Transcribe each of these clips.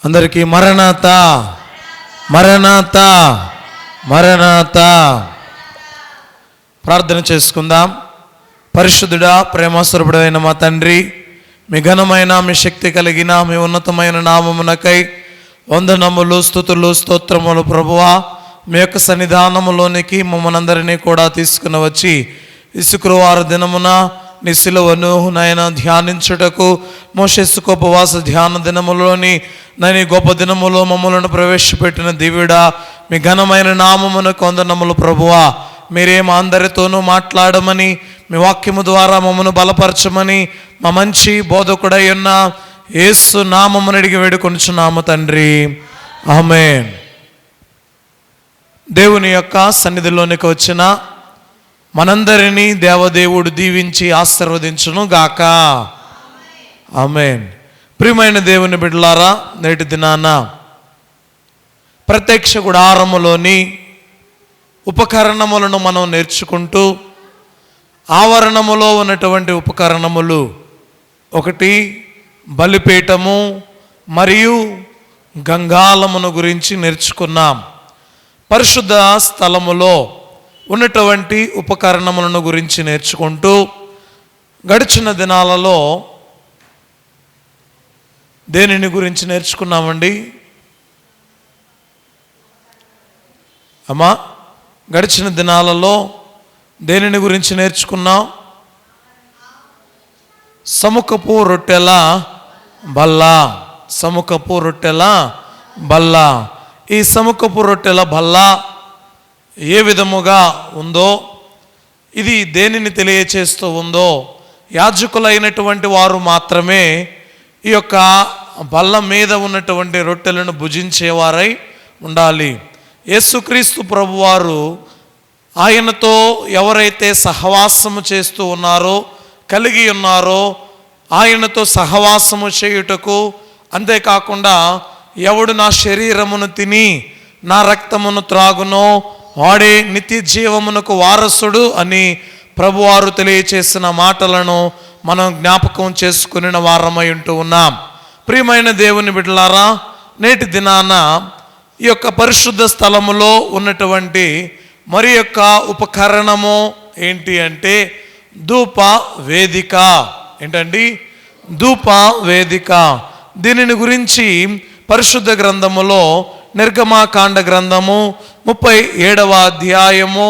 అందరికీ మరణాత మరణాత మరణాత. ప్రార్థన చేసుకుందాం. పరిశుద్ధుడా, ప్రేమస్వరూపుడైన మా తండ్రి, మీ ఘనమైన, మీ శక్తి కలిగిన, మీ ఉన్నతమైన నామమునకై వందనములు, స్తుతులు, స్తోత్రములు ప్రభువా. మీ యొక్క సన్నిధానములోనికి మమ్మల్ని అందరినీ కూడా తీసుకుని వచ్చి ఈ శుక్రవారం దినమున నీ సిలువను నాయన ధ్యానించుటకు మోషేసు ఉపవాస ధ్యాన దినములోని నని గొప్ప దినములో మమ్మలను ప్రవేశపెట్టిన దివ్యుడా, మీ ఘనమైన నామమునకు వందనములు ప్రభువా. మీరే మా అందరితోనూ మాట్లాడమని, మీ వాక్యము ద్వారా మమ్మను బలపరచమని మా మంచి బోధకుడై ఉన్న యేసు నామమును అడిగి వేడుకొనుచున్నాము తండ్రి, ఆమేన్. దేవుని యొక్క సన్నిధిలోనికి వచ్చిన మనందరినీ దేవదేవుడు దీవించి ఆశీర్వదించును గాక, ఆమేన్. ప్రియమైన దేవుని బిడ్డలారా, నేటి దినాన ప్రత్యక్ష గుడారములోని ఉపకరణములను మనం నేర్చుకుంటూ, ఆవరణములో ఉన్నటువంటి ఉపకరణములు ఒకటి బలిపీఠము మరియు గంగాళమును గురించి నేర్చుకున్నాం. పరిశుద్ధ స్థలములో ఉన్నటువంటి ఉపకరణములను గురించి నేర్చుకుంటూ గడిచిన దినాలలో దేనిని గురించి నేర్చుకున్నామండి అమ్మా? గడిచిన దినాలలో దేనిని గురించి నేర్చుకున్నాం? సముఖపు రొట్టెల బల్ల. సముఖపు రొట్టెల బల్ల. ఈ సముఖపు రొట్టెల బల్ల ఏ విధముగా ఉందో, ఇది దేనిని తెలియచేస్తూ ఉందో, యాజకులైనటువంటి వారు మాత్రమే ఈ యొక్క బల్ల మీద ఉన్నటువంటి రొట్టెలను భుజించేవారై ఉండాలి. యేసుక్రీస్తు ప్రభువారు ఆయనతో ఎవరైతే సహవాసము చేస్తూ ఉన్నారో, కలిగి ఉన్నారో, ఆయనతో సహవాసము చేయుటకు, అంతేకాకుండా ఎవడు నా శరీరమును తిని నా రక్తమును త్రాగునో వాడే నిత్య జీవమునకు వారసుడు అని ప్రభువారు తెలియచేసిన మాటలను మనం జ్ఞాపకం చేసుకుని వారమై ఉంటూ ఉన్నాం. ప్రియమైన దేవుని బిడ్డలారా, నేటి దినాన ఈ యొక్క పరిశుద్ధ స్థలములో ఉన్నటువంటి మరి యొక్క ఉపకరణము ఏంటి అంటే ధూప వేదిక. ఏంటండి? ధూప వేదిక. దీనిని గురించి పరిశుద్ధ గ్రంథములో నిర్గమాకాండ గ్రంథము 37వ అధ్యాయము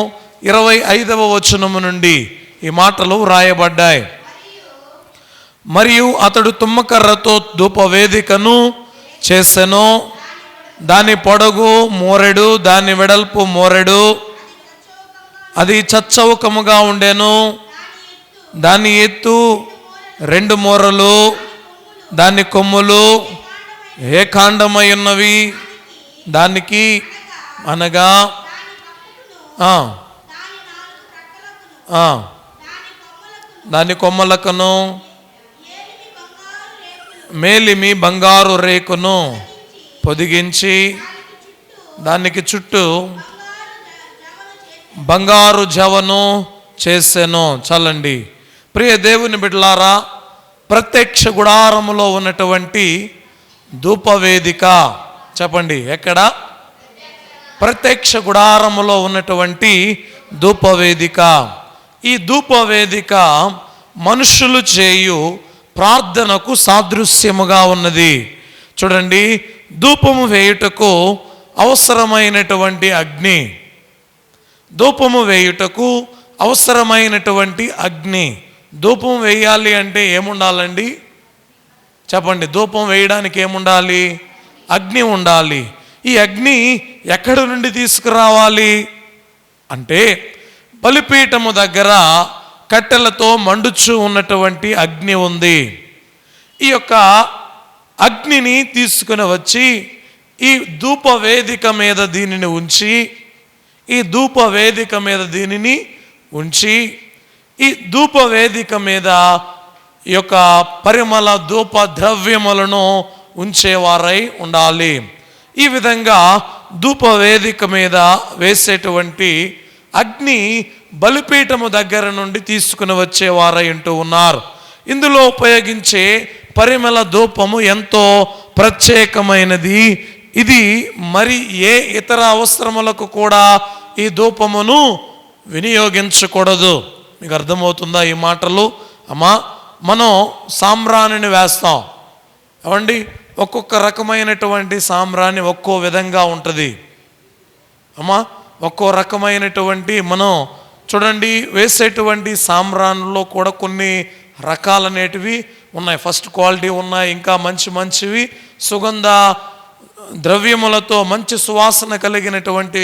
25వ వచనము నుండి ఈ మాటలు వ్రాయబడ్డాయి. మరియు అతడు తుమ్మకర్రతో ధూపవేదికను చేసెను. దాని పొడవు మోరెడు, దాని వెడల్పు మోరెడు, అది చచ్చౌకముగా ఉండెను. దాని ఎత్తు 2 మూరలు, దాని కొమ్ములు ఏకాండమై ఉన్నవి. దానికి అనగా దాని కొమ్మలకును మేలిమి బంగారు రేకును పొదిగించి దానికి చుట్టూ బంగారు జవను చేసెను. చాలండి. ప్రియ దేవుని బిడ్డలారా, ప్రత్యక్ష గుడారములో ఉన్నటువంటి ధూపవేదిక. చెప్పండి, ఎక్కడ? ప్రత్యక్ష గుడారములో ఉన్నటువంటి ధూపవేదిక. ఈ ధూపవేదిక మనుషులు చేయు ప్రార్థనకు సాదృశ్యముగా ఉన్నది. చూడండి, ధూపము వేయుటకు అవసరమైనటువంటి అగ్ని. ధూపము వేయుటకు అవసరమైనటువంటి అగ్ని. ధూపం వేయాలి అంటే ఏముండాలండి? చెప్పండి. ధూపం వేయడానికి ఏముండాలి? అగ్ని ఉండాలి. ఈ అగ్ని ఎక్కడి నుండి తీసుకురావాలి అంటే బలిపీఠము దగ్గర కట్టెలతో మండుచు ఉన్నటువంటి అగ్ని ఉంది. ఈ యొక్క అగ్నిని తీసుకుని వచ్చి ఈ ధూప వేదిక మీద దీనిని ఉంచి, ఈ ధూప వేదిక మీద దీనిని ఉంచి, ఈ ధూప వేదిక మీద ఈ యొక్క పరిమళ ధూప ద్రవ్యములను ఉంచేవారై ఉండాలి. ఈ విధంగా ధూప వేదిక మీద వేసేటువంటి అగ్ని బలిపీఠము దగ్గర నుండి తీసుకుని వచ్చేవారై ఉంటూ ఉన్నారు. ఇందులో ఉపయోగించే పరిమళ ధూపము ఎంతో ప్రత్యేకమైనది. ఇది మరి ఏ ఇతర అవసరములకు కూడా ఈ ధూపమును వినియోగించకూడదు. మీకు అర్థమవుతుందా ఈ మాటలు? అమ్మా, మనం సాంబ్రాణిని వేస్తాం. అవండి, ఒక్కొక్క రకమైనటువంటి సాంబ్రాణి ఒక్కో విధంగా ఉంటుంది. అమ్మా, ఒక్కో రకమైనటువంటి మనం చూడండి, వేసేటువంటి సాంబ్రాణిలో కూడా కొన్ని రకాలనేటివి ఉన్నాయి. ఫస్ట్ క్వాలిటీ ఉన్నాయి, ఇంకా మంచివి సుగంధ ద్రవ్యములతో మంచి సువాసన కలిగినటువంటి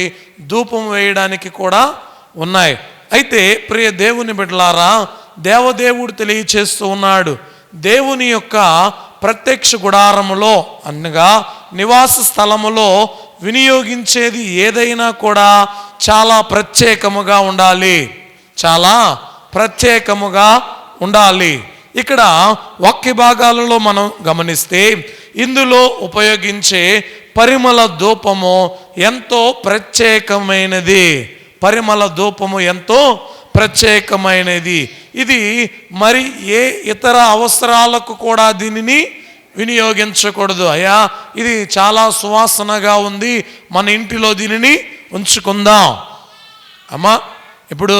ధూపం వేయడానికి కూడా ఉన్నాయి. అయితే ప్రియ దేవుని బిడ్డలారా, దేవదేవుడు తెలియచేస్తూ ఉన్నాడు, దేవుని యొక్క ప్రత్యక్ష గుడారములో అనగా నివాస స్థలములో వినియోగించేది ఏదైనా కూడా చాలా ప్రత్యేకముగా ఉండాలి, చాలా ప్రత్యేకముగా ఉండాలి. ఇక్కడ వాక్య భాగాలలో మనం గమనిస్తే ఇందులో ఉపయోగించే పరిమళ ధూపము ఎంతో ప్రత్యేకమైనది. పరిమళ ధూపము ఎంతో ప్రత్యేకమైనది. ఇది మరి ఏ ఇతర అవసరాలకు కూడా దీనిని వినియోగించకూడదు. అయ్యా, ఇది చాలా సువాసనగా ఉంది, మన ఇంటిలో దీనిని ఉంచుకుందాం. అమ్మా, ఇప్పుడు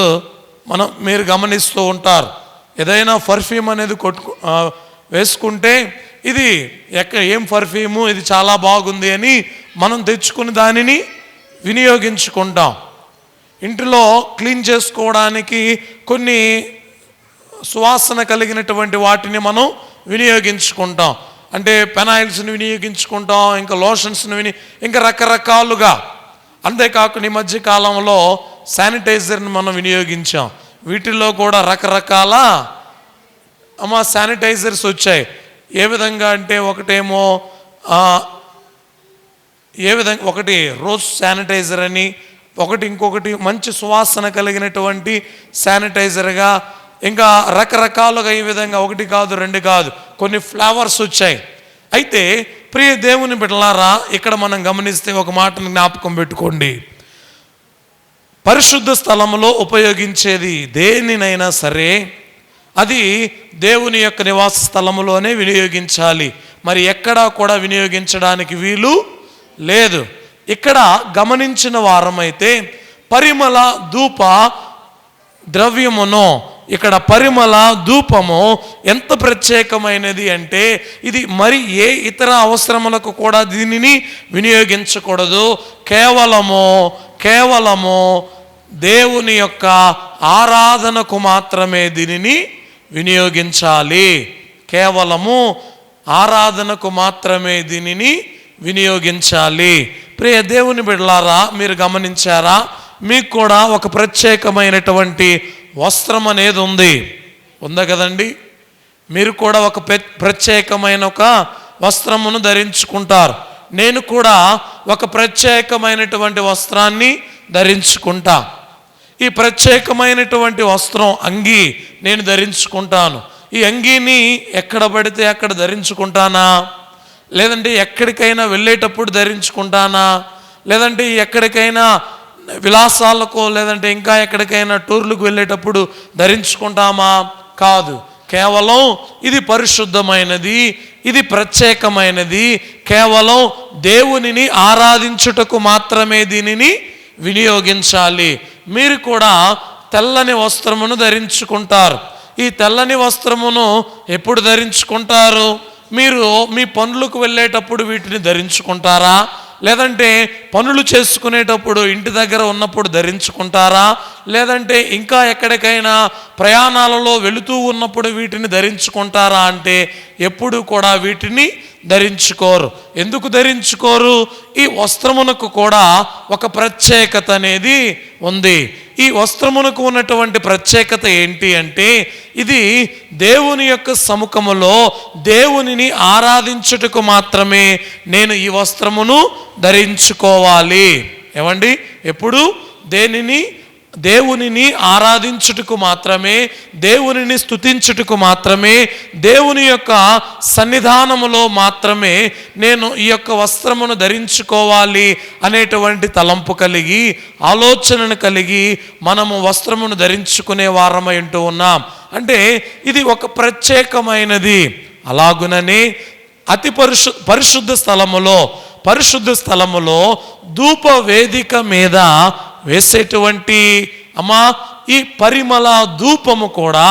మీరు గమనిస్తూ ఉంటారు, ఏదైనా పర్ఫ్యూమ్ అనేది వేసుకుంటే ఇది ఏం పర్ఫ్యూము, ఇది చాలా బాగుంది అని మనం తెచ్చుకుని దానిని వినియోగించుకుంటాం. ఇంటిలో క్లీన్ చేసుకోవడానికి కొన్ని సువాసన కలిగినటువంటి వాటిని మనం వినియోగించుకుంటాం. అంటే పెనాయిల్స్ని వినియోగించుకుంటాం, ఇంకా లోషన్స్ని ఇంకా రకరకాలుగా. అంతేకాకుండా ఈ మధ్య కాలంలో శానిటైజర్ని మనం వినియోగించాం. వీటిల్లో కూడా రకరకాల శానిటైజర్స్ వచ్చాయి. ఏ విధంగా అంటే ఒకటేమో ఒకటి రోజ్ శానిటైజర్ అని, ఇంకొకటి మంచి సువాసన కలిగినటువంటి శానిటైజర్గా, ఇంకా రకరకాలుగా ఈ విధంగా ఒకటి కాదు రెండు కాదు కొన్ని ఫ్లేవర్స్ వచ్చాయి. అయితే ప్రియ దేవుని బిడ్డలారా, ఇక్కడ మనం గమనిస్తే ఒక మాటను జ్ఞాపకం పెట్టుకోండి, పరిశుద్ధ స్థలములో ఉపయోగించేది దేనినైనా సరే అది దేవుని యొక్క నివాస స్థలములోనే వినియోగించాలి. మరి ఎక్కడా కూడా వినియోగించడానికి వీలు లేదు. ఇక్కడ గమనించిన వారమైతే పరిమళ ధూప ద్రవ్యమును, ఇక్కడ పరిమళ ధూపము ఎంత ప్రత్యేకమైనది అంటే ఇది మరి ఏ ఇతర అవసరములకు కూడా దీనిని వినియోగించకూడదు. కేవలము దేవుని యొక్క ఆరాధనకు మాత్రమే దీనిని వినియోగించాలి. కేవలము ఆరాధనకు మాత్రమే దీనిని వినియోగించాలి. ప్రియ దేవుని బిడ్డలారా, మీరు గమనించారా? మీకు కూడా ఒక ప్రత్యేకమైనటువంటి వస్త్రం అనేది ఉందా కదండి? మీరు కూడా ఒక ప్రత్యేకమైన ఒక వస్త్రమును ధరించుకుంటారు. నేను కూడా ఒక ప్రత్యేకమైనటువంటి వస్త్రాన్ని ధరించుకుంటా. ఈ ప్రత్యేకమైనటువంటి వస్త్రం అంగీ నేను ధరించుకుంటాను. ఈ అంగీని ఎక్కడ పడితే అక్కడ ధరించుకుంటానా, లేదంటే ఎక్కడికైనా వెళ్ళేటప్పుడు ధరించుకుంటానా, లేదంటే ఎక్కడికైనా విలాసాలకు లేదంటే ఇంకా ఎక్కడికైనా టూర్లకు వెళ్ళేటప్పుడు ధరించుకుంటామా? కాదు. కేవలం ఇది పరిశుద్ధమైనది, ఇది ప్రత్యేకమైనది, కేవలం దేవునిని ఆరాధించుటకు మాత్రమే దీనిని వినియోగించాలి. మీరు కూడా తెల్లని వస్త్రమును ధరించుకుంటారు. ఈ తెల్లని వస్త్రమును ఎప్పుడు ధరించుకుంటారు? మీరు మీ పనులకు వెళ్ళేటప్పుడు వీటిని ధరించుకుంటారా, లేదంటే పనులు చేసుకునేటప్పుడు ఇంటి దగ్గర ఉన్నప్పుడు ధరించుకుంటారా, లేదంటే ఇంకా ఎక్కడికైనా ప్రయాణాలలో వెళుతూ ఉన్నప్పుడు వీటిని ధరించుకుంటారా అంటే ఎప్పుడు కూడా వీటిని ధరించుకోరు. ఎందుకు ధరించుకోరు? ఈ వస్త్రమునకు కూడా ఒక ప్రత్యేకత అనేది ఉంది. ఈ వస్త్రమునకు ఉన్నటువంటి ప్రత్యేకత ఏంటి అంటే ఇది దేవుని యొక్క సముఖములో దేవునిని ఆరాధించుటకు మాత్రమే నేను ఈ వస్త్రమును ధరించుకోవాలి. ఏమండి? ఎప్పుడు దేవునిని ఆరాధించుటకు మాత్రమే, దేవునిని స్తుతించుటకు మాత్రమే, దేవుని యొక్క సన్నిధానములో మాత్రమే నేను ఈ యొక్క వస్త్రమును ధరించుకోవాలి అనేటువంటి తలంపు కలిగి, ఆలోచనను కలిగి మనము వస్త్రమును ధరించుకునే వారమై ఉంటూ ఉన్నాం. అంటే ఇది ఒక ప్రత్యేకమైనది. అలాగుననే అతి పరిశుద్ధ స్థలములో ధూప వేదిక మీద వేసేటువంటి ఈ పరిమళ ధూపము కూడా,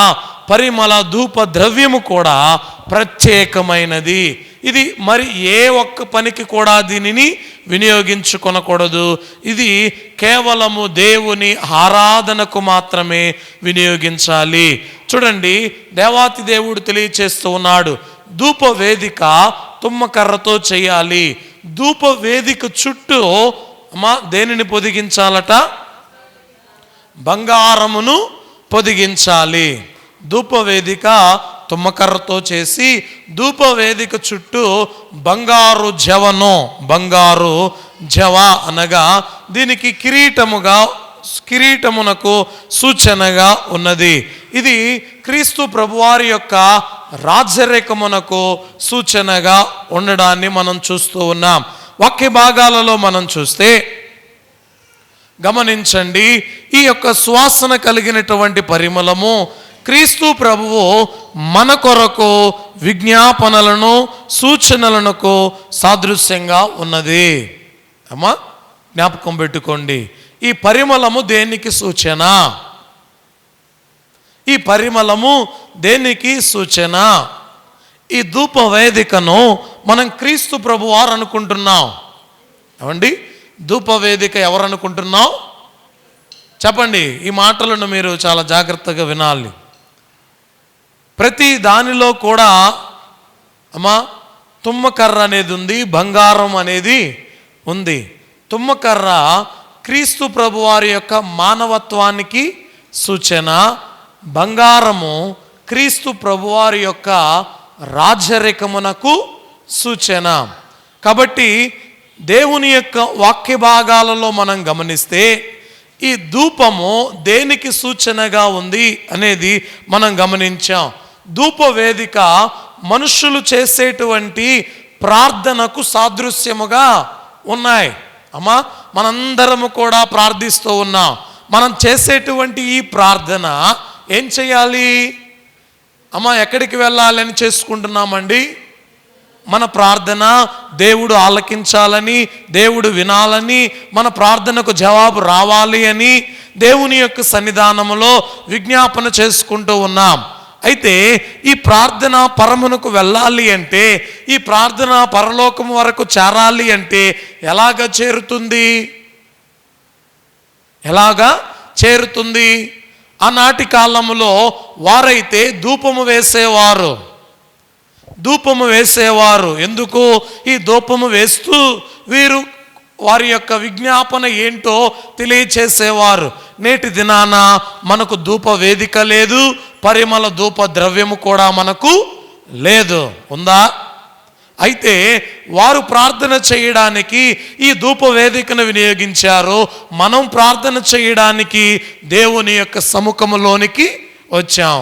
పరిమళ ధూప ద్రవ్యము కూడా ప్రత్యేకమైనది. ఇది మరి ఏ ఒక్క పనికి కూడా దీనిని వినియోగించుకొనకూడదు. ఇది కేవలము దేవుని ఆరాధనకు మాత్రమే వినియోగించాలి. చూడండి, దేవాతి దేవుడు తెలియచేస్తూ ఉన్నాడు, ధూప వేదిక తుమ్మకర్రతో చేయాలి. ధూప వేదిక చుట్టూ దేనిని పొదిగించాలట? బంగారమును పొదిగించాలి. ధూపవేదిక తుమ్మకర్రతో చేసి ధూపవేదిక చుట్టూ బంగారు జవ అనగా దీనికి కిరీటమునకు సూచనగా ఉన్నది. ఇది క్రీస్తు ప్రభువారి యొక్క రాజ్యరేఖమునకు సూచనగా ఉండడాన్ని మనం చూస్తూ ఉన్నాం. వాక్య భాగాలలో మనం చూస్తే గమనించండి, ఈ యొక్క సువాసన కలిగినటువంటి పరిమళము క్రీస్తు ప్రభువు మన కొరకు విజ్ఞాపనలను సూచనలకు సాదృశ్యంగా ఉన్నది. జ్ఞాపకం పెట్టుకోండి, ఈ పరిమళము దేనికి సూచన? ఈ పరిమళము దేనికి సూచన? ఈ ధూప వేదికను మనం క్రీస్తు ప్రభువారు అనుకుంటున్నాం. ఏమండి, ధూప వేదిక ఎవరు అనుకుంటున్నాం? చెప్పండి. ఈ మాటలను మీరు చాలా జాగ్రత్తగా వినాలి. ప్రతి దానిలో కూడా తుమ్మకర్ర అనేది ఉంది, బంగారం అనేది ఉంది. తుమ్మకర్ర క్రీస్తు ప్రభువారి యొక్క మానవత్వానికి సూచన, బంగారము క్రీస్తు ప్రభువారి యొక్క రాజ్యరేఖమునకు సూచన. కాబట్టి దేవుని యొక్క వాక్య భాగాలలో మనం గమనిస్తే ఈ ధూపము దేనికి సూచనగా ఉంది అనేది మనం గమనించాం. ధూప వేదిక మనుషులు చేసేటువంటి ప్రార్థనకు సాదృశ్యముగా ఉన్నాయి. మనందరము కూడా ప్రార్థిస్తూ ఉన్నాం. మనం చేసేటువంటి ఈ ప్రార్థన ఏం చేయాలి? ఎక్కడికి వెళ్ళాలని చేసుకుంటున్నామండి? మన ప్రార్థన దేవుడు ఆలకించాలని, దేవుడు వినాలని, మన ప్రార్థనకు జవాబు రావాలి అని దేవుని యొక్క సన్నిధానములో విజ్ఞాపన చేసుకుంటూ ఉన్నాం. అయితే ఈ ప్రార్థన పరమునకు వెళ్ళాలి అంటే, ఈ ప్రార్థన పరలోకం వరకు చేరాలి అంటే ఎలాగా చేరుతుంది? ఆనాటి కాలంలో వారైతే ధూపము వేసేవారు. ఎందుకు? ఈ ధూపము వేస్తూ వీరు వారి యొక్క విజ్ఞాపన ఏంటో తెలియచేసేవారు. నేటి దినాన మనకు ధూప వేదిక లేదు, పరిమళ ధూప ద్రవ్యము కూడా మనకు లేదు. ఉందా? అయితే వారు ప్రార్థన చేయడానికి ఈ ధూప వేదికను వినియోగించారు. మనం ప్రార్థన చేయడానికి దేవుని యొక్క సముఖములోనికి వచ్చాం.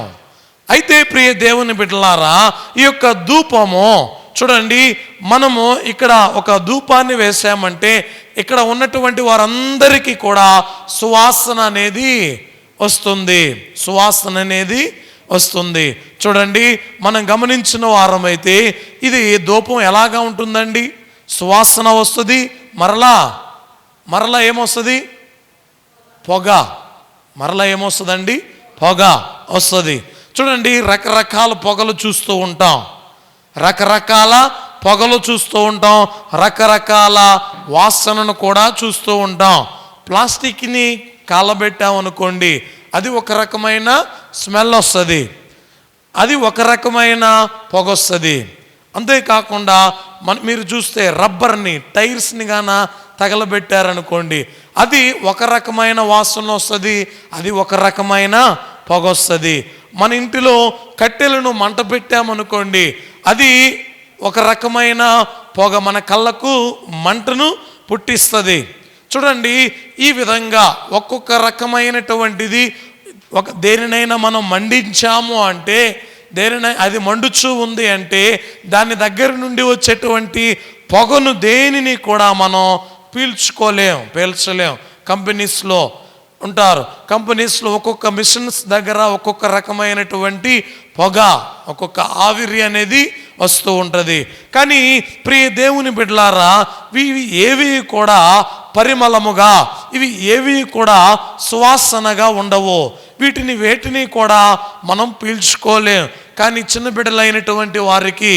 అయితే ప్రియ దేవుని బిడ్డలారా, ఈ యొక్క ధూపము చూడండి, మనము ఇక్కడ ఒక ధూపాన్ని వేసామంటే ఇక్కడ ఉన్నటువంటి వారందరికీ కూడా సువాసన అనేది వస్తుంది. చూడండి, మనం గమనించిన వారమైతే ఇది ధూపం ఎలాగా ఉంటుందండి? సువాసన వస్తుంది, మరలా ఏమొస్తుంది? పొగ. మరలా ఏమొస్తుందండి? పొగ వస్తుంది. చూడండి, రకరకాల పొగలు చూస్తూ ఉంటాం, రకరకాల వాసనను కూడా చూస్తూ ఉంటాం. ప్లాస్టిక్ని కాలబెట్టామనుకోండి, అది ఒక రకమైన స్మెల్ వస్తుంది, అది ఒక రకమైన పొగ వస్తుంది. అంతేకాకుండా మీరు చూస్తే రబ్బర్ని, టైర్స్ని తగలబెట్టారనుకోండి, అది ఒక రకమైన వాసన వస్తుంది, అది ఒక రకమైన పొగ వస్తుంది. మన ఇంటిలో కట్టెలను మంట పెట్టామనుకోండి, అది ఒక రకమైన పొగ మన కళ్ళకు మంటను పుట్టిస్తుంది. చూడండి, ఈ విధంగా ఒక్కొక్క రకమైనటువంటిది దేనినైనా మనం మండించాము అంటే, అది మండుచూ ఉంది అంటే దాని దగ్గర నుండి వచ్చేటువంటి పొగను దేనిని కూడా మనం పీల్చలేం. కంపెనీస్లో ఉంటారు. కంపెనీస్లో ఒక్కొక్క మిషన్స్ దగ్గర ఒక్కొక్క రకమైనటువంటి పొగ, ఒక్కొక్క ఆవిరి అనేది వస్తూ ఉంటుంది. కానీ ప్రియ దేవుని బిడ్డలారా, ఇవి ఏవి కూడా పరిమళముగా, ఇవి ఏవి కూడా సువాసనగా ఉండవు. వేటిని కూడా మనం పీల్చుకోలేం. కానీ చిన్న బిడ్డలైనటువంటి వారికి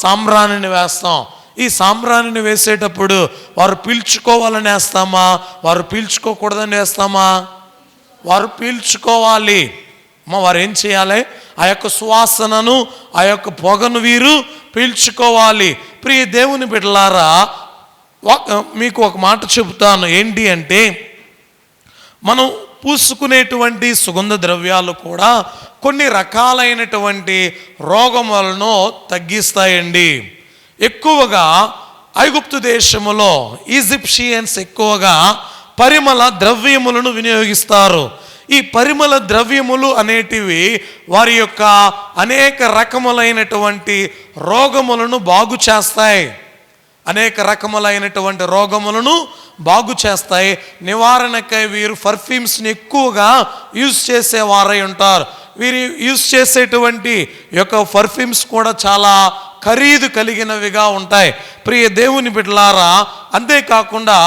సాంబ్రాణిని వేస్తాం. ఈ సాంబ్రాణిని వేసేటప్పుడు వారు పీల్చుకోవాలని వేస్తామా, వారు పీల్చుకోకూడదని వేస్తామా? వారు పీల్చుకోవాలి. వారు ఏం చేయాలి? ఆ యొక్క సువాసనను, ఆ యొక్క పొగను వీరు పీల్చుకోవాలి. ప్రియ దేవుని బిడ్డలారా, మీకు ఒక మాట చెబుతాను. ఏంటి అంటే, మనం పూసుకునేటువంటి సుగంధ ద్రవ్యాలు కూడా కొన్ని రకాలైనటువంటి రోగములను తగ్గిస్తాయండి. ఎక్కువగా ఐగుప్తు దేశములో ఈజిప్షియన్స్ ఎక్కువగా పరిమళ ద్రవ్యములను వినియోగిస్తారు. ఈ పరిమళ ద్రవ్యములు అనేటివి వారి యొక్క అనేక రకములైనటువంటి రోగములను బాగు చేస్తాయి. అనేక రకములైనటువంటి రోగములను బాగు చేస్తాయి. నివారణకై వీరు పర్ఫ్యూమ్స్ని ఎక్కువగా యూజ్ చేసేవారై ఉంటారు. వీరు యూజ్ చేసేటువంటి యొక్క పర్ఫ్యూమ్స్ కూడా చాలా ఖరీదు కలిగినవిగా ఉంటాయి. ప్రియ దేవుని బిడ్డలారా, అంతేకాకుండా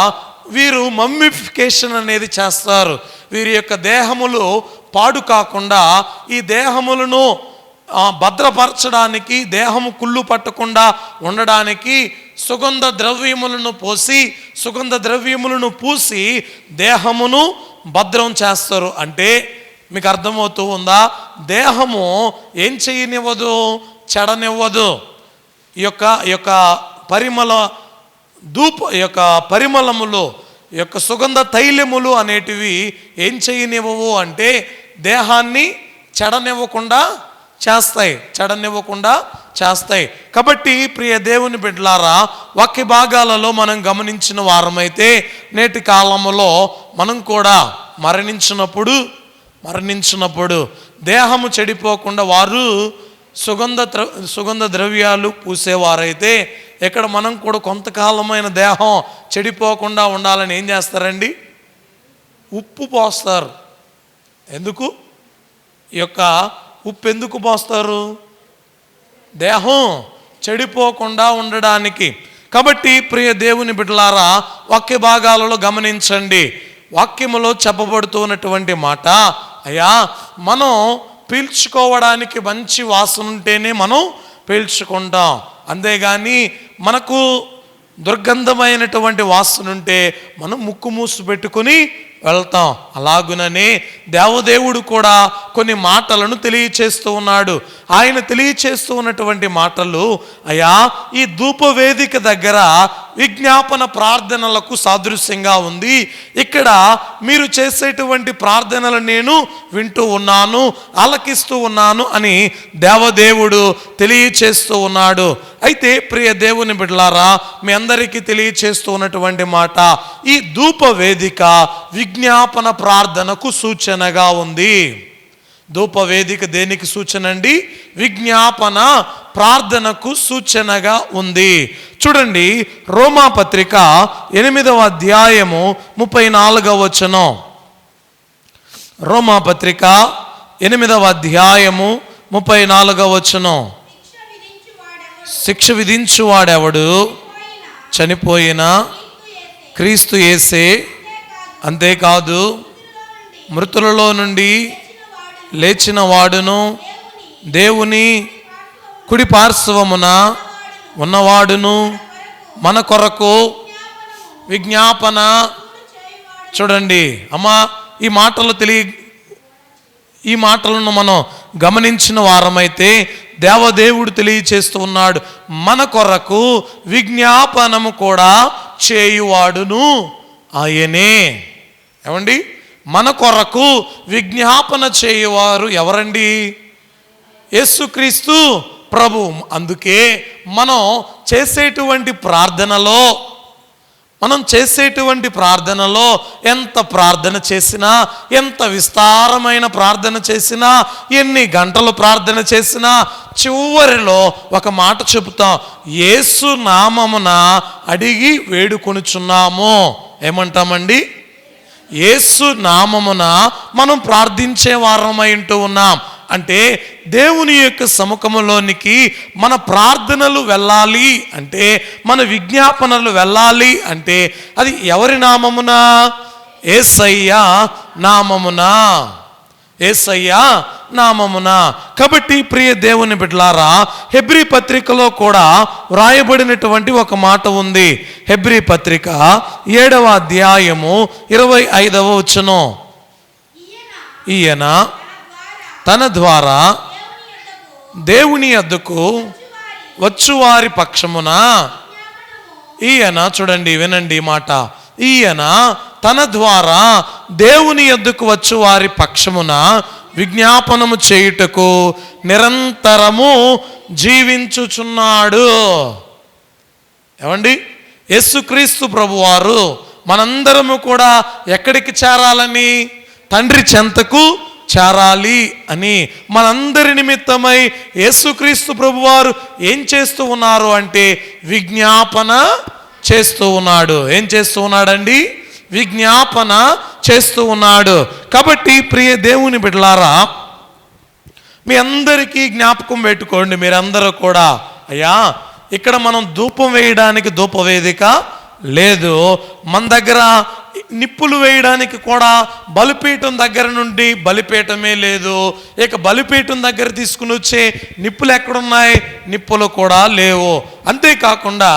వీరు మమ్మిఫికేషన్ అనేది చేస్తారు. వీరి యొక్క దేహములు పాడు కాకుండా, ఈ దేహములను భద్రపరచడానికి, దేహము కుళ్ళు పట్టకుండా ఉండడానికి సుగంధ ద్రవ్యములను పూసి దేహమును భద్రం చేస్తారు. అంటే మీకు అర్థమవుతూ ఉందా? దేహము ఏం చేయనివ్వదు, చెడనివ్వదు. ఈ యొక్క పరిమళములు, ఈ యొక్క సుగంధ తైలములు అనేటివి ఏం చేయనివ్వవు అంటే దేహాన్ని చెడనివ్వకుండా చేస్తాయి. కాబట్టి ప్రియ దేవుని బిడ్డలారా, వాక్య భాగాలలో మనం గమనించిన వారమైతే నేటి కాలములో మనం కూడా మరణించినప్పుడు దేహము చెడిపోకుండా వారు సుగంధ ద్రవ్యాలు పూసేవారైతే, ఇక్కడ మనం కూడా కొంతకాలమైన దేహం చెడిపోకుండా ఉండాలని ఏం చేస్తారండి? ఉప్పు పోస్తారు. ఎందుకు? ఈ యొక్క ఉప్పు ఎందుకు పోస్తారు? దేహం చెడిపోకుండా ఉండడానికి. కాబట్టి ప్రియ దేవుని బిడ్డలారా, వాక్య భాగాలలో గమనించండి. వాక్యములో చెప్పబడుతున్నటువంటి మాట, అయ్యా మనం పీల్చుకోవడానికి మంచి వాసన ఉంటేనే మనం పీల్చుకుంటాం. అంతేగాని మనకు దుర్గంధమైనటువంటి వాసన ఉంటే మనం ముక్కు మూసి పెట్టుకుని వెళ్తాం. అలాగుననే దేవదేవుడు కూడా కొన్ని మాటలను తెలియచేస్తూ ఉన్నాడు. ఆయన తెలియచేస్తూ ఉన్నటువంటి మాటలు, అయ్యా ఈ ధూపవేదిక దగ్గర విజ్ఞాపన ప్రార్థనలకు సాదృశ్యంగా ఉంది. ఇక్కడ మీరు చేసేటువంటి ప్రార్థనలు నేను వింటూ ఉన్నాను, ఆలకిస్తూ ఉన్నాను అని దేవదేవుడు తెలియచేస్తూ ఉన్నాడు. అయితే ప్రియ దేవుని బిడ్డలారా, మీ అందరికీ తెలియచేస్తూ ఉన్నటువంటి మాట, ఈ ధూపవేదిక విజ్ఞాపన ప్రార్థనకు సూచనగా ఉంది. ధూపవేదిక దేనికి సూచన అండి? విజ్ఞాపన ప్రార్థనకు సూచనగా ఉంది. చూడండి, రోమాపత్రిక 8వ అధ్యాయము 34వ వచనం. రోమాపత్రిక 8వ అధ్యాయము 34వ వచనం. శిక్ష విధించువాడెవడు? చనిపోయిన క్రీస్తు యేసే. అంతేకాదు మృతులలో నుండి లేచిన వాడును, దేవుని కుడి పార్శ్వమున ఉన్నవాడును, మన కొరకు విజ్ఞాపన. చూడండి అమ్మా, ఈ మాటలను మనం గమనించిన వారమైతే దేవదేవుడు తెలియచేస్తూ ఉన్నాడు, మన కొరకు విజ్ఞాపనము కూడా చేయువాడును ఆయనే. ఏమండి, మన కొరకు విజ్ఞాపన చేయువారు ఎవరండి? యేసుక్రీస్తు ప్రభు. అందుకే మనం చేసేటువంటి ప్రార్థనలో ఎంత ప్రార్థన చేసినా, ఎంత విస్తారమైన ప్రార్థన చేసినా, ఎన్ని గంటలు ప్రార్థన చేసినా చివరిలో ఒక మాట చెబుతాం, యేసు నామమున అడిగి వేడుకొనుచున్నాము. ఏమంటామండి? యేసు నామమున మనం ప్రార్థించే వారమై ఉంటూ ఉన్నాం. అంటే దేవుని యొక్క సముఖములోనికి మన ప్రార్థనలు వెళ్ళాలి అంటే, మన విజ్ఞాపనలు వెళ్ళాలి అంటే అది ఎవరి నామమున? యేసయ్య నామమున. యేసయ్య నామమున. కాబట్టి ప్రియ దేవుని బిడ్డలారా, హెబ్రీ పత్రికలో కూడా వ్రాయబడినటువంటి ఒక మాట ఉంది. హెబ్రీ పత్రిక 7వ అధ్యాయము 25వ వచనం. ఈయన తన ద్వారా దేవుని యొద్దకు వచ్చువారి పక్షమున, ఈయన చూడండి, వినండి ఈ మాట, ఈయన తన ద్వారా దేవుని యొద్దకు వచ్చు వారి పక్షమున విజ్ఞాపనము చేయుటకు నిరంతరము జీవించుచున్నాడు. ఏమండి, యేసుక్రీస్తు ప్రభువారు మనందరము కూడా ఎక్కడికి చేరాలని? తండ్రి చెంతకు చేరాలి అని మనందరి నిమిత్తమై యేసుక్రీస్తు ప్రభువారు ఏం చేస్తూ ఉన్నారు అంటే విజ్ఞాపన చేస్తూ ఉన్నాడు. ఏం చేస్తూ ఉన్నాడండి? విజ్ఞాపన చేస్తూ ఉన్నాడు. కాబట్టి ప్రియ దేవుని బిడ్డలారా, మీ అందరికీ జ్ఞాపకం పెట్టుకోండి, మీరందరూ కూడా, అయ్యా ఇక్కడ మనం ధూపం వేయడానికి ధూపవేదిక లేదు, మన దగ్గర నిప్పులు వేయడానికి కూడా బలిపీఠం దగ్గర నుండి బలిపీఠమే లేదు, ఇక బలిపీఠం దగ్గర తీసుకుని వచ్చే నిప్పులు ఎక్కడున్నాయి? నిప్పులు కూడా లేవు. అంతేకాకుండా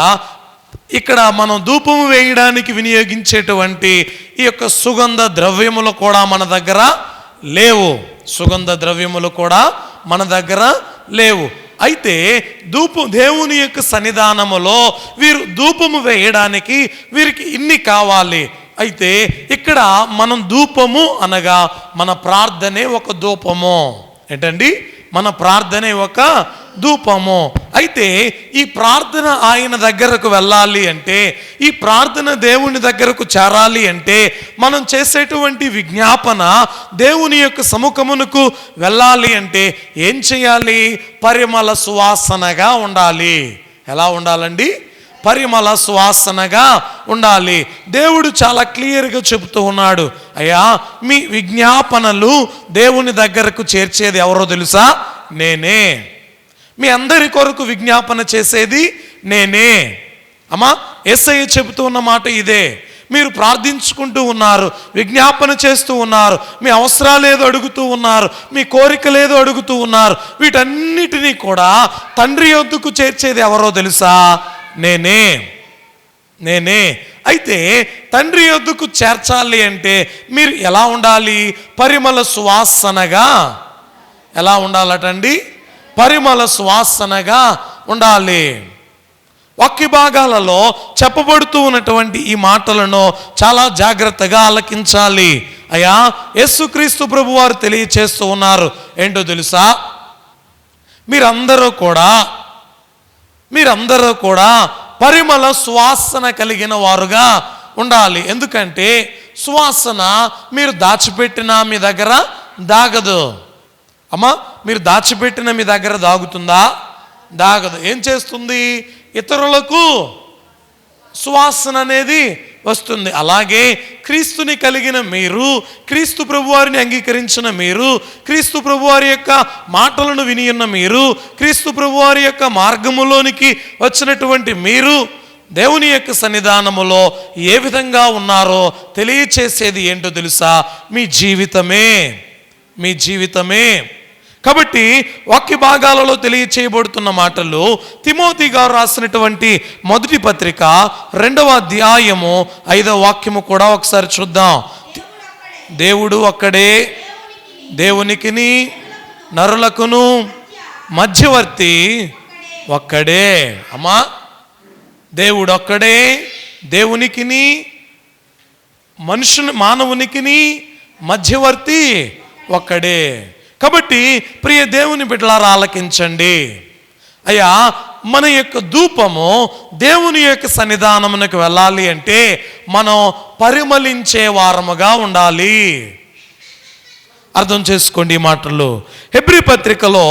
ఇక్కడ మనం ధూపము వేయడానికి వినియోగించేటువంటి ఈ యొక్క సుగంధ ద్రవ్యములు కూడా మన దగ్గర లేవు. సుగంధ ద్రవ్యములు కూడా మన దగ్గర లేవు. అయితే దేవుని యొక్క సన్నిధానములో వీరు ధూపము వేయడానికి వీరికి ఇన్ని కావాలి. అయితే ఇక్కడ మనం ధూపము అనగా మన ప్రార్థనే ఒక ధూపము. ఏంటండి? మన ప్రార్థనే ఒక ధూపము. అయితే ఈ ప్రార్థన ఆయన దగ్గరకు వెళ్ళాలి అంటే, ఈ ప్రార్థన దేవుని దగ్గరకు చేరాలి అంటే, మనం చేసేటువంటి విజ్ఞాపన దేవుని యొక్క సముఖమునకు వెళ్ళాలి అంటే ఏం చేయాలి? పరిమళ సువాసనగా ఉండాలి. ఎలా ఉండాలండి? పరిమళ సువాసనగా ఉండాలి. దేవుడు చాలా క్లియర్గా చెబుతూ ఉన్నాడు, అయ్యా మీ విజ్ఞాపనలు దేవుని దగ్గరకు చేర్చేది ఎవరో తెలుసా? నేనే. మీ అందరి కొరకు విజ్ఞాపన చేసేది నేనే. అమ్మా, యేసయ్య చెబుతూ ఉన్న మాట ఇదే. మీరు ప్రార్థించుకుంటూ ఉన్నారు, విజ్ఞాపన చేస్తూ ఉన్నారు, మీ అవసరాలేదో అడుగుతూ ఉన్నారు, మీ కోరికలేదో అడుగుతూ ఉన్నారు. వీటన్నిటినీ కూడా తండ్రి యొద్దకు చేర్చేది ఎవరో తెలుసా? నేనే. అయితే తండ్రి యొద్దకు చేర్చాలి అంటే మీరు ఎలా ఉండాలి? పరిమళ సువాసనగా. ఎలా ఉండాలటండి? పరిమళ సువాసనగా ఉండాలి. వాక్య భాగాలలో చెప్పబడుతూ ఉన్నటువంటి ఈ మాటలను చాలా జాగ్రత్తగా ఆలకించాలి. అయ్యా యేసుక్రీస్తు ప్రభువారు తెలియచేస్తూ ఉన్నారు, ఏంటో తెలుసా? మీరందరూ కూడా పరిమళ సువాసన కలిగిన వారుగా ఉండాలి. ఎందుకంటే సువాసన మీరు దాచిపెట్టినా మీ దగ్గర దాగదు. అమ్మా, మీరు దాచిపెట్టిన మీ దగ్గర దాగుతుందా? దాగదు. ఏం చేస్తుంది? ఇతరులకు సువాసన అనేది వస్తుంది. అలాగే క్రీస్తుని కలిగిన మీరు, క్రీస్తు ప్రభువారిని అంగీకరించిన మీరు, క్రీస్తు ప్రభువారి యొక్క మాటలను విని ఉన్న మీరు, క్రీస్తు ప్రభువారి యొక్క మార్గములోనికి వచ్చినటువంటి మీరు దేవుని యొక్క సన్నిధానములో ఏ విధంగా ఉన్నారో తెలియచేసేది ఏంటో తెలుసా? మీ జీవితమే. కాబట్టి వాక్య భాగాలలో తెలియచేయబడుతున్న మాటలు తిమోతి గారు రాసినటువంటి మొదటి పత్రిక 2వ అధ్యాయము 5వ వాక్యము కూడా ఒకసారి చూద్దాం. దేవుడు ఒక్కడే, దేవునికిని నరులకును మధ్యవర్తి ఒక్కడే. అమ్మా, దేవుడు ఒక్కడే, దేవునికిని మానవునికిని మధ్యవర్తి ఒక్కడే. కాబట్టి ప్రియ దేవుని బిడ్డలారా ఆలకించండి. అయ్యా మన యొక్క ధూపము దేవుని యొక్క సన్నిధానమునకు వెళ్ళాలి అంటే మనం పరిమళించే వారముగా ఉండాలి. అర్థం చేసుకోండి ఈ మాటలు. హెబ్రీ పత్రికలో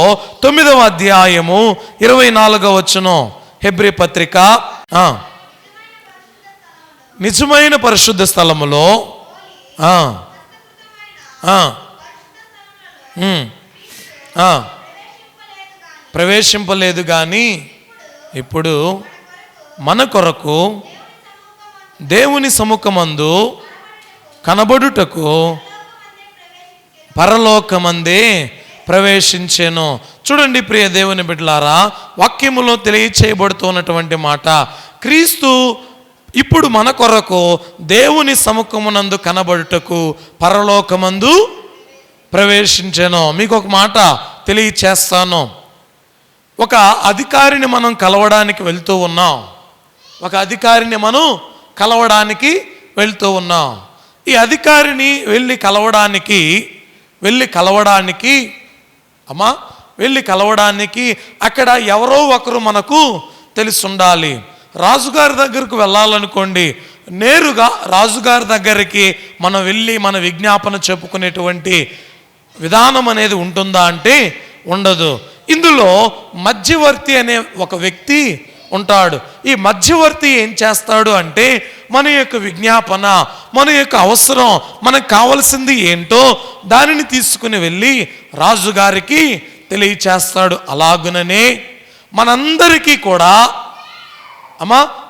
9వ అధ్యాయము 24వ వచనం. హెబ్రీ పత్రిక నిజమైన పరిశుద్ధ స్థలములో ఆ, ఆ, ఆ, ప్రవేశింపలేదు కానీ ఇప్పుడు మన కొరకు దేవుని సముఖమందు కనబడుటకు పరలోకమందే ప్రవేశించెను. చూడండి ప్రియ దేవుని బిడ్డలారా, వాక్యములో తెలియచేయబడుతున్నటువంటి మాట, క్రీస్తు ఇప్పుడు మన కొరకు దేవుని సముఖమునందు కనబడుటకు పరలోకమందు ప్రవేశించెను. మీకు ఒక మాట తెలియచేస్తాను. ఒక అధికారిని మనం కలవడానికి వెళ్తూ ఉన్నాం. ఒక అధికారిని మనం కలవడానికి వెళ్తూ ఉన్నాం. ఈ అధికారిని వెళ్ళి కలవడానికి అక్కడ ఎవరో ఒకరు మనకు తెలిసి ఉండాలి. రాజుగారి దగ్గరకు వెళ్ళాలనుకోండి, నేరుగా రాజుగారి దగ్గరికి మనం వెళ్ళి మన విజ్ఞాపన చెప్పుకునేటువంటి విధానం అనేది ఉంటుందా అంటే ఉండదు. ఇందులో మధ్యవర్తి అనే ఒక వ్యక్తి ఉంటాడు. ఈ మధ్యవర్తి ఏం చేస్తాడు అంటే మన యొక్క విజ్ఞాపన, మన యొక్క అవసరం, మనకు కావలసింది ఏంటో దానిని తీసుకుని వెళ్ళి రాజుగారికి తెలియచేస్తాడు. అలాగుననే మనందరికీ కూడా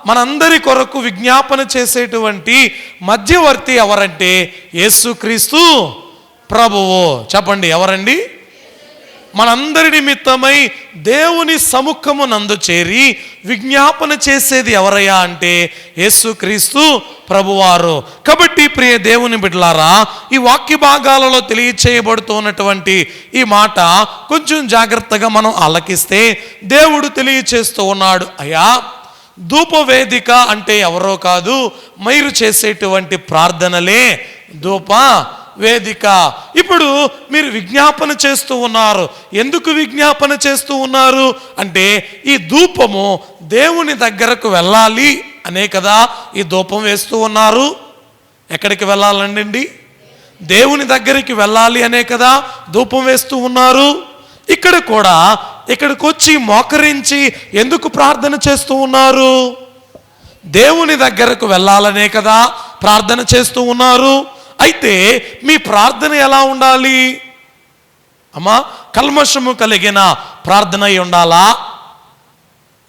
మనందరి కొరకు విజ్ఞాపన చేసేటువంటి మధ్యవర్తి ఎవరంటే యేసుక్రీస్తు ప్రభువు. చెప్పండి, ఎవరండి? మనందరి నిమిత్తమై దేవుని సముఖమునందు చేరి విజ్ఞాపన చేసేది ఎవరయ్యా అంటే యేసుక్రీస్తు ప్రభువారు. కాబట్టి ప్రియ దేవుని బిడ్డలారా, ఈ వాక్య భాగాలలో తెలియచేయబడుతున్నటువంటి ఈ మాట కొంచెం జాగ్రత్తగా మనం ఆలకిస్తే దేవుడు తెలియచేస్తూ ఉన్నాడు, అయ్యా ధూపవేదిక అంటే ఎవరో కాదు, మీరు చేసేటువంటి ప్రార్థనలే ధూప వేదిక. ఇప్పుడు మీరు విజ్ఞాపన చేస్తూ ఉన్నారు. ఎందుకు విజ్ఞాపన చేస్తూ ఉన్నారు అంటే ఈ ధూపము దేవుని దగ్గరకు వెళ్ళాలి అనే కదా ఈ ధూపం వేస్తూ ఉన్నారు. ఎక్కడికి వెళ్ళాలండి? దేవుని దగ్గరికి వెళ్ళాలి అనే కదా ధూపం వేస్తూ ఉన్నారు. ఇక్కడ కూడా ఇక్కడికి వచ్చి మోకరించి ఎందుకు ప్రార్థన చేస్తూ ఉన్నారు? దేవుని దగ్గరకు వెళ్ళాలనే కదా ప్రార్థన చేస్తూ ఉన్నారు. అయితే మీ ప్రార్థన ఎలా ఉండాలి? కల్మషము కలిగిన ప్రార్థన అయి ఉండాలా?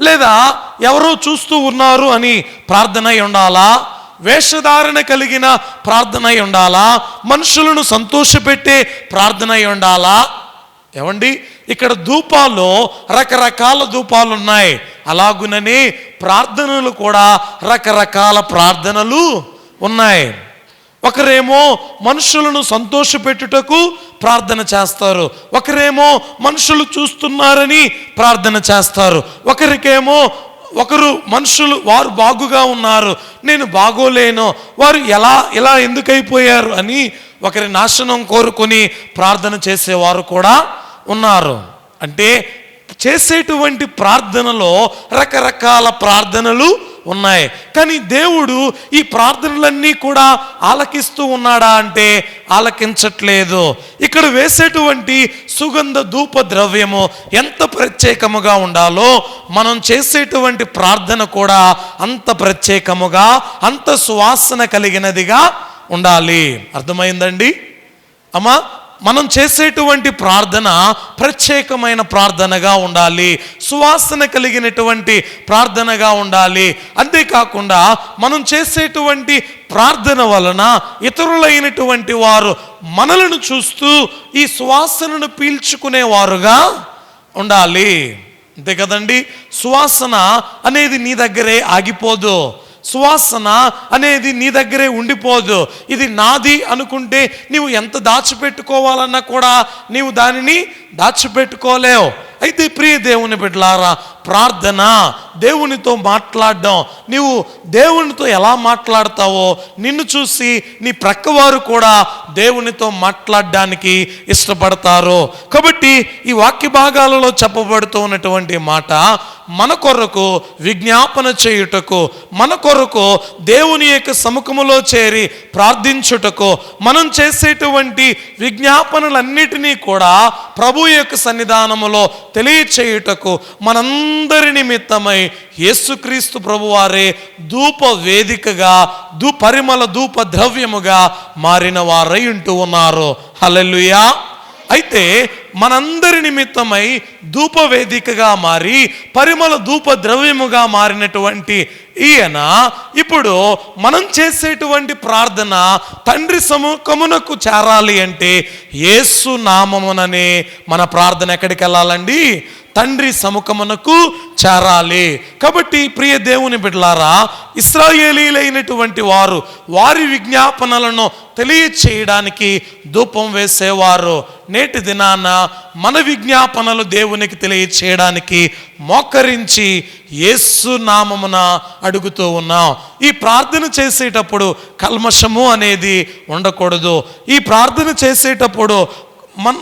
లేదా ఎవరో చూస్తూ ఉన్నారు అని ప్రార్థన అయి ఉండాలా? వేషధారణ కలిగిన ప్రార్థన అయి ఉండాలా? మనుషులను సంతోషపెట్టే ప్రార్థన అయి ఉండాలా? ఏమండి, ఇక్కడ ధూపాల్లో రకరకాల ధూపాలు ఉన్నాయి. అలాగుననే ప్రార్థనలు కూడా రకరకాల ప్రార్థనలు ఉన్నాయి. ఒకరేమో మనుషులను సంతోషపెట్టుటకు ప్రార్థన చేస్తారు, ఒకరేమో మనుషులు చూస్తున్నారని ప్రార్థన చేస్తారు, ఒకరు మనుషులు వారు బాగుగా ఉన్నారు, నేను బాగోలేను, వారు ఇలా ఎందుకు అయిపోయారు అని ఒకరి నాశనం కోరుకొని ప్రార్థన చేసేవారు కూడా ఉన్నారు. అంటే చేసేటువంటి ప్రార్థనలో రకరకాల ప్రార్థనలు ఉన్నాయి. కానీ దేవుడు ఈ ప్రార్థనలన్నీ కూడా ఆలకిస్తూ ఉన్నాడా అంటే ఆలకించట్లేదు. ఇక్కడ వేసేటువంటి సుగంధ ధూప ద్రవ్యము ఎంత ప్రత్యేకముగా ఉండాలో మనం చేసేటువంటి ప్రార్థన కూడా అంత ప్రత్యేకముగా, అంత సువాసన కలిగినదిగా ఉండాలి. అర్థమైందండి? మనం చేసేటువంటి ప్రార్థన ప్రత్యేకమైన ప్రార్థనగా ఉండాలి, సువాసన కలిగినటువంటి ప్రార్థనగా ఉండాలి. అంతేకాకుండా మనం చేసేటువంటి ప్రార్థన వలన ఇతరులైనటువంటి వారు మనలను చూస్తూ ఈ సువాసనను పీల్చుకునేవారుగా ఉండాలి. అంతే కదండి? సువాసన అనేది నీ దగ్గరే ఆగిపోదు, సువాసన అనేది నీ దగ్గరే ఉండిపోదు. ఇది నాది అనుకుంటే నీవు ఎంత దాచిపెట్టుకోవాలన్నా కూడా నీవు దానిని దాచిపెట్టుకోలేవు. అయితే ప్రియ దేవుని బిడ్డలారా, ప్రార్థన దేవునితో మాట్లాడడం. నీవు దేవునితో ఎలా మాట్లాడతావో నిన్ను చూసి నీ ప్రక్కవారు కూడా దేవునితో మాట్లాడడానికి ఇష్టపడతారు. కాబట్టి ఈ వాక్య భాగాలలో చెప్పబడుతూ ఉన్నటువంటి మాట మన కొరకు విజ్ఞాపన చేయుటకు, మన కొరకు దేవుని యొక్క సముఖములో చేరి ప్రార్థించుటకు, మనం చేసేటువంటి విజ్ఞాపనలన్నిటినీ కూడా ప్రభు ప్రభువు యొక్క సన్నిధానములో తెలియచేయుటకు మనందరి నిమిత్తమై యేసుక్రీస్తు ప్రభువారే ధూప వేదికగా పరిమళ ధూప ద్రవ్యముగా మారిన వారై ఉంటూ ఉన్నారు. హల్లెలూయా. అయితే మనందరి నిమిత్తమై ధూప వేదికగా మారి పరిమళ ధూప ద్రవ్యముగా మారినటువంటి ఈయన ఇప్పుడు మనం చేసేటువంటి ప్రార్థన తండ్రి సముఖమునకు చేరాలి అంటే యేసు నామముననే మన ప్రార్థన ఎక్కడికి వెళ్ళాలండి? తండ్రి సముఖమునకు చేరాలి. కాబట్టి ప్రియ దేవుని బిడ్డలారా, ఇశ్రాయేలీలైనటువంటి వారు వారి విజ్ఞాపనలను తెలియచేయడానికి ధూపం వేసేవారు. నేటి దినాన మన విజ్ఞాపనలు దేవునికి తెలియచేయడానికి మోకరించి యేసు నామమున అడుగుతూ ఉన్నాం. ఈ ప్రార్థన చేసేటప్పుడు కల్మషము అనేది ఉండకూడదు. ఈ ప్రార్థన చేసేటప్పుడు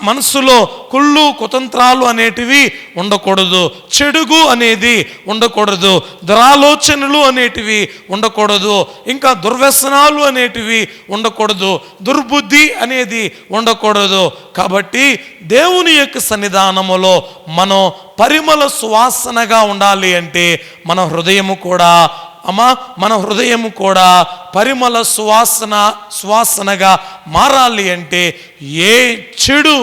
మనసులో కుళ్ళు కుతంత్రాలు అనేటివి ఉండకూడదు. చెడుగు అనేది ఉండకూడదు. దురాలోచనలు అనేటివి ఉండకూడదు. ఇంకా దుర్వ్యసనాలు అనేటివి ఉండకూడదు. దుర్బుద్ధి అనేది ఉండకూడదు. కాబట్టి దేవుని యొక్క సన్నిధానములో మనం పరిమళ సువాసనగా ఉండాలి అంటే మన హృదయము కూడా పరిమళ సువాసనగా మారాలి అంటే ఏ చెడు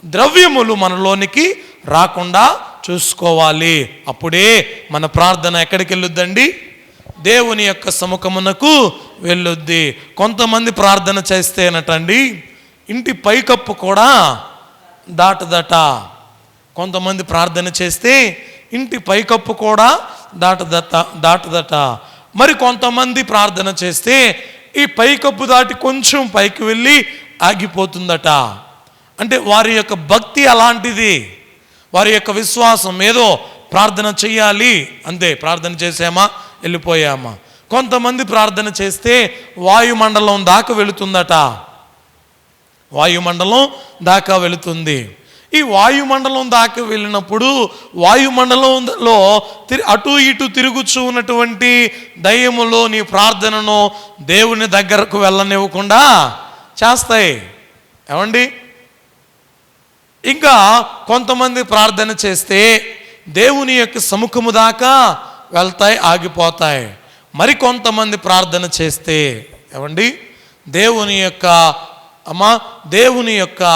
ద్రవ్యములు మనలోనికి రాకుండా చూసుకోవాలి. అప్పుడే మన ప్రార్థన ఎక్కడికి వెళ్ళొద్దండి? దేవుని యొక్క సముఖమునకు వెళ్ళొద్ది. కొంతమంది ప్రార్థన చేస్తేనటండి ఇంటి పైకప్పు కూడా కొంతమంది ప్రార్థన చేస్తే ఇంటి పైకప్పు కూడా దాటదట. మరి కొంతమంది ప్రార్థన చేస్తే ఈ పైకప్పు దాటి కొంచెం పైకి వెళ్ళి ఆగిపోతుందట. అంటే వారి యొక్క భక్తి అలాంటిది, వారి యొక్క విశ్వాసం ఏదో ప్రార్థన చెయ్యాలి అంతే, ప్రార్థన చేసామా వెళ్ళిపోయామా. కొంతమంది ప్రార్థన చేస్తే వాయుమండలం దాకా వెళుతుంది. ఈ వాయుమండలం దాకా వెళ్ళినప్పుడు వాయుమండలంలో అటు ఇటు తిరుగుచూ ఉన్నటువంటి దయ్యములో నీ ప్రార్థనను దేవుని దగ్గరకు వెళ్ళనివ్వకుండా చేస్తాయి. ఏమండి? ఇంకా కొంతమంది ప్రార్థన చేస్తే దేవుని యొక్క సముఖము దాకా వెళ్తాయి, ఆగిపోతాయి. మరి కొంతమంది ప్రార్థన చేస్తే ఏమండి దేవుని యొక్క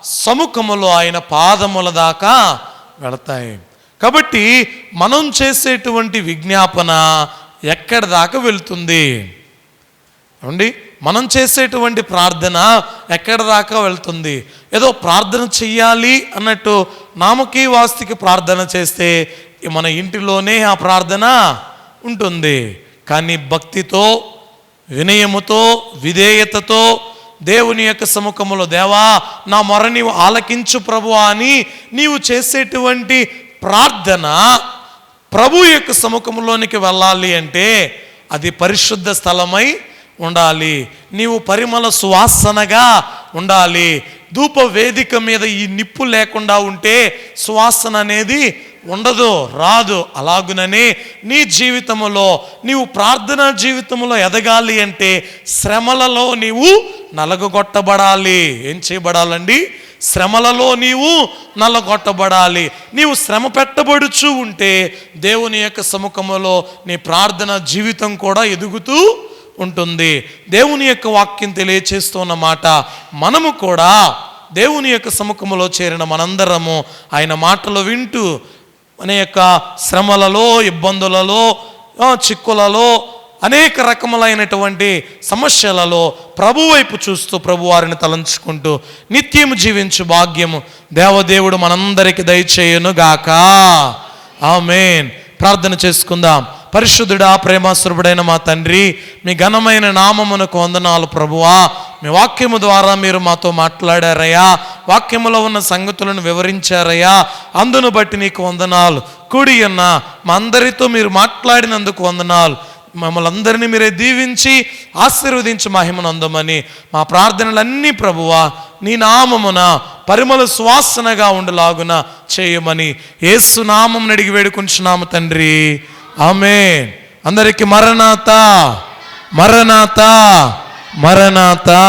సముఖములో ఆయన పాదముల దాకా వెళతాయి. కాబట్టి మనం చేసేటువంటి విజ్ఞాపన ఎక్కడి దాకా వెళ్తుంది? ఏమండి? మనం చేసేటువంటి ప్రార్థన ఎక్కడి దాకా వెళ్తుంది? ఏదో ప్రార్థన చెయ్యాలి అన్నట్టు నామకీ వాస్తికి ప్రార్థన చేస్తే మన ఇంటిలోనే ఆ ప్రార్థన ఉంటుంది. కానీ భక్తితో, వినయముతో, విధేయతతో దేవుని యొక్క సముఖములో దేవా నా మొర నీవు ఆలకించు ప్రభువా అని నీవు చేసేటువంటి ప్రార్థన ప్రభు యొక్క సముఖంలోనికి వెళ్ళాలి అంటే అది పరిశుద్ధ స్థలమై ఉండాలి. నీవు పరిమళ సువాసనగా ఉండాలి. ధూప వేదిక మీద ఈ నిప్పు లేకుండా ఉంటే సువాసన అనేది ఉండదు, రాదు. అలాగుననే నీ జీవితంలో నీవు ప్రార్థనా జీవితంలో ఎదగాలి అంటే శ్రమలలో నీవు నలగొట్టబడాలి. ఏం చేయబడాలండి? శ్రమలలో నీవు నలగొట్టబడాలి. నీవు శ్రమ పెట్టబడుచు ఉంటే దేవుని యొక్క సముఖములో నీ ప్రార్థన జీవితం కూడా ఎదుగుతూ ఉంటుంది. దేవుని యొక్క వాక్యం తెలియచేస్తున్న మాట మనము కూడా దేవుని యొక్క సముఖములో చేరిన మనందరము ఆయన మాటలు వింటూ మన యొక్క శ్రమలలో, ఇబ్బందులలో, చిక్కులలో, అనేక రకములైనటువంటి సమస్యలలో ప్రభు వైపు చూస్తూ ప్రభు వారిని తలంచుకుంటూ నిత్యము జీవించు భాగ్యము దేవదేవుడు మనందరికి దయచేయును గాక. ఆమేన్. ప్రార్థన చేసుకుందాం. పరిశుద్ధుడా, ప్రేమస్వరూపుడైన మా తండ్రి, మీ ఘనమైన నామమునకు వందనాలు ప్రభువా. మీ వాక్యము ద్వారా మీరు మాతో మాట్లాడారయ్యా, వాక్యములో ఉన్న సంగతులను వివరించారయ్యా. అందును బట్టి నీకు వందనాలు. కూడి అన్న మా అందరితో మీరు మాట్లాడినందుకు వందనాలు. మమ్మల్ని అందరినీ మీరే దీవించి ఆశీర్వదించి మహిమనందమని మా ప్రార్థనలన్నీ ప్రభువా నీ నామమున పరిమళ సువాసనగా ఉండలాగున చేయమని యేసు నామమున అడిగి వేడుకుంటున్నాము తండ్రి. ఆమేన్. అందరికి మరణాతా మరణాతా మరణాతా.